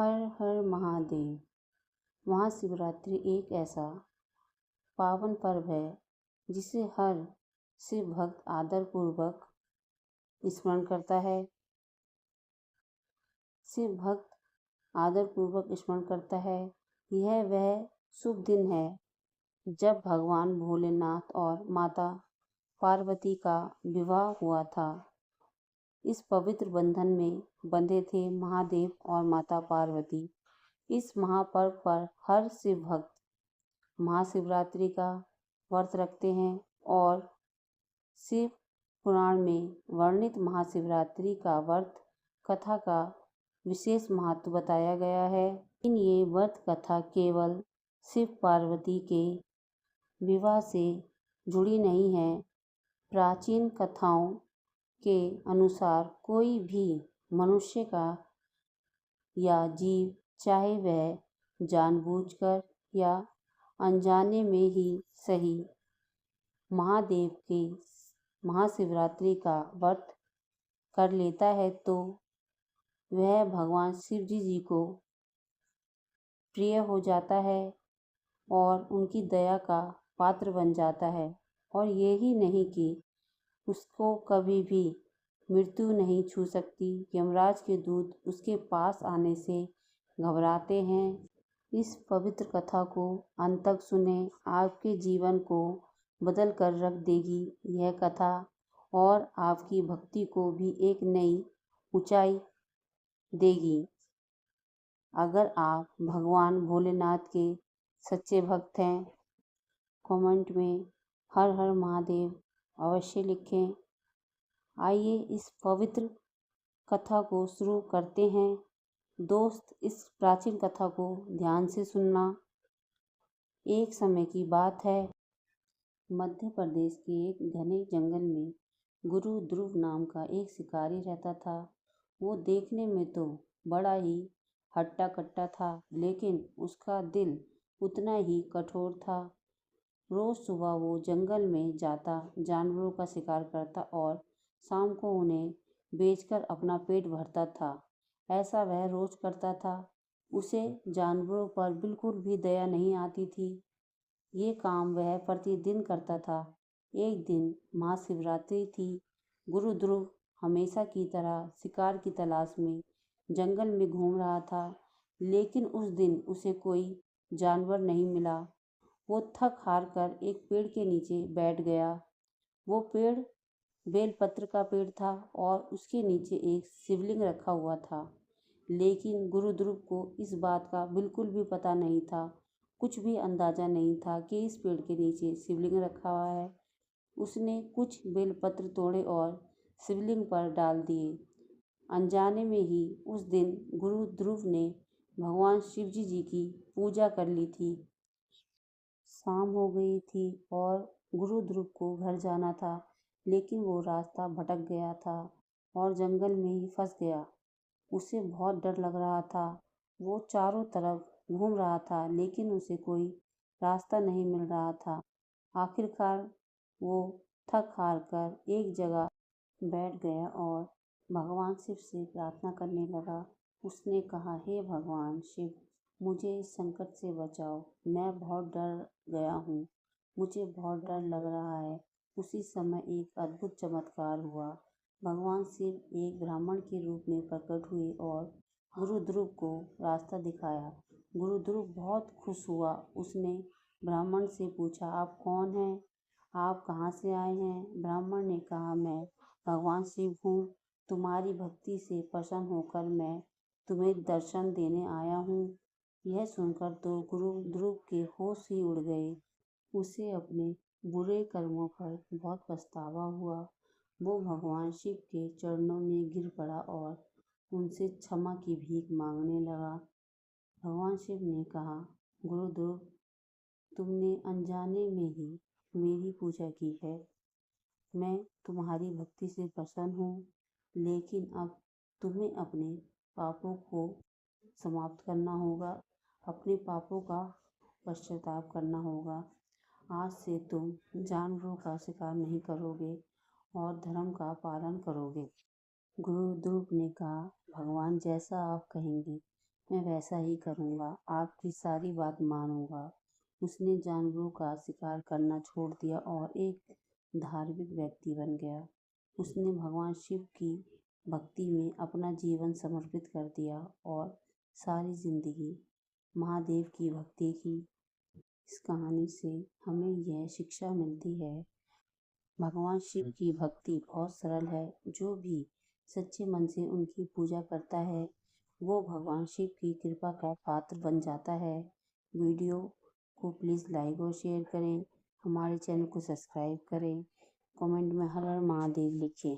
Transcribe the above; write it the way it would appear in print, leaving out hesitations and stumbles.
हर हर महादेव। महाशिवरात्रि एक ऐसा पावन पर्व है जिसे हर शिव भक्त आदरपूर्वक स्मरण करता है। शिव भक्त आदरपूर्वक स्मरण करता है। यह वह शुभ दिन है जब भगवान भोलेनाथ और माता पार्वती का विवाह हुआ था। इस पवित्र बंधन में बंधे थे महादेव और माता पार्वती। इस महापर्व पर हर शिव भक्त महाशिवरात्रि का व्रत रखते हैं और शिव पुराण में वर्णित महाशिवरात्रि का व्रत कथा का विशेष महत्व बताया गया है। लेकिन ये व्रत कथा केवल शिव पार्वती के विवाह से जुड़ी नहीं है। प्राचीन कथाओं के अनुसार कोई भी मनुष्य का या जीव, चाहे वह जानबूझकर या अनजाने में ही सही, महादेव के महाशिवरात्रि का व्रत कर लेता है तो वह भगवान शिव जी को प्रिय हो जाता है और उनकी दया का पात्र बन जाता है। और यही नहीं कि उसको कभी भी मृत्यु नहीं छू सकती। यमराज के दूत उसके पास आने से घबराते हैं। इस पवित्र कथा को अंत तक सुने, आपके जीवन को बदल कर रख देगी यह कथा और आपकी भक्ति को भी एक नई ऊंचाई देगी। अगर आप भगवान भोलेनाथ के सच्चे भक्त हैं, कमेंट में हर हर महादेव अवश्य लिखें। आइए इस पवित्र कथा को शुरू करते हैं। दोस्त, इस प्राचीन कथा को ध्यान से सुनना। एक समय की बात है, मध्य प्रदेश के एक घने जंगल में गुरु ध्रुव नाम का एक शिकारी रहता था। वो देखने में तो बड़ा ही हट्टा कट्टा था, लेकिन उसका दिल उतना ही कठोर था। रोज सुबह वो जंगल में जाता, जानवरों का शिकार करता और शाम को उन्हें बेचकर अपना पेट भरता था। ऐसा वह रोज करता था। उसे जानवरों पर बिल्कुल भी दया नहीं आती थी। ये काम वह प्रतिदिन करता था। एक दिन महाशिवरात्रि थी। गुरु ध्रुव हमेशा की तरह शिकार की तलाश में जंगल में घूम रहा था, लेकिन उस दिन उसे कोई जानवर नहीं मिला। वो थक हार कर एक पेड़ के नीचे बैठ गया। वो पेड़ बेलपत्र का पेड़ था और उसके नीचे एक शिवलिंग रखा हुआ था। लेकिन गुरु ध्रुव को इस बात का बिल्कुल भी पता नहीं था, कुछ भी अंदाजा नहीं था कि इस पेड़ के नीचे शिवलिंग रखा हुआ है। उसने कुछ बेलपत्र तोड़े और शिवलिंग पर डाल दिए। अनजाने में ही उस दिन गुरु ध्रुव ने भगवान शिव जी की पूजा कर ली थी। शाम हो गई थी और गुरु ध्रुव को घर जाना था, लेकिन वो रास्ता भटक गया था और जंगल में ही फंस गया। उसे बहुत डर लग रहा था। वो चारों तरफ घूम रहा था, लेकिन उसे कोई रास्ता नहीं मिल रहा था। आखिरकार वो थक हार कर एक जगह बैठ गया और भगवान शिव से प्रार्थना करने लगा। उसने कहा, हे भगवान शिव, मुझे इस संकट से बचाओ। मैं बहुत डर गया हूँ। मुझे बहुत डर लग रहा है। उसी समय एक अद्भुत चमत्कार हुआ। भगवान शिव एक ब्राह्मण के रूप में प्रकट हुए और गुरु ध्रुव को रास्ता दिखाया। गुरु ध्रुव बहुत खुश हुआ। उसने ब्राह्मण से पूछा, आप कौन हैं? आप कहाँ से आए हैं? ब्राह्मण ने कहा, मैं भगवान शिव हूँ। तुम्हारी भक्ति से प्रसन्न होकर मैं तुम्हें दर्शन देने आया हूँ। यह सुनकर तो गुरु ध्रुव के होश ही उड़ गए। उसे अपने बुरे कर्मों पर बहुत पछतावा हुआ। वो भगवान शिव के चरणों में गिर पड़ा और उनसे क्षमा की भीख मांगने लगा। भगवान शिव ने कहा, गुरु ध्रुव, तुमने अनजाने में ही मेरी पूजा की है। मैं तुम्हारी भक्ति से प्रसन्न हूँ, लेकिन अब तुम्हें अपने पापों को समाप्त करना होगा। अपने पापों का पश्चाताप करना होगा। आज से तुम जानवरों का शिकार नहीं करोगे और धर्म का पालन करोगे। गुरु ध्रुव ने कहा, भगवान जैसा आप कहेंगे मैं वैसा ही करूँगा, आपकी सारी बात मानूँगा। उसने जानवरों का शिकार करना छोड़ दिया और एक धार्मिक व्यक्ति बन गया। उसने भगवान शिव की भक्ति में अपना जीवन समर्पित कर दिया और सारी ज़िंदगी महादेव की भक्ति की। इस कहानी से हमें यह शिक्षा मिलती है, भगवान शिव की भक्ति बहुत सरल है। जो भी सच्चे मन से उनकी पूजा करता है वो भगवान शिव की कृपा का पात्र बन जाता है। वीडियो को प्लीज़ लाइक और शेयर करें, हमारे चैनल को सब्सक्राइब करें, कमेंट में हर हर महादेव लिखें।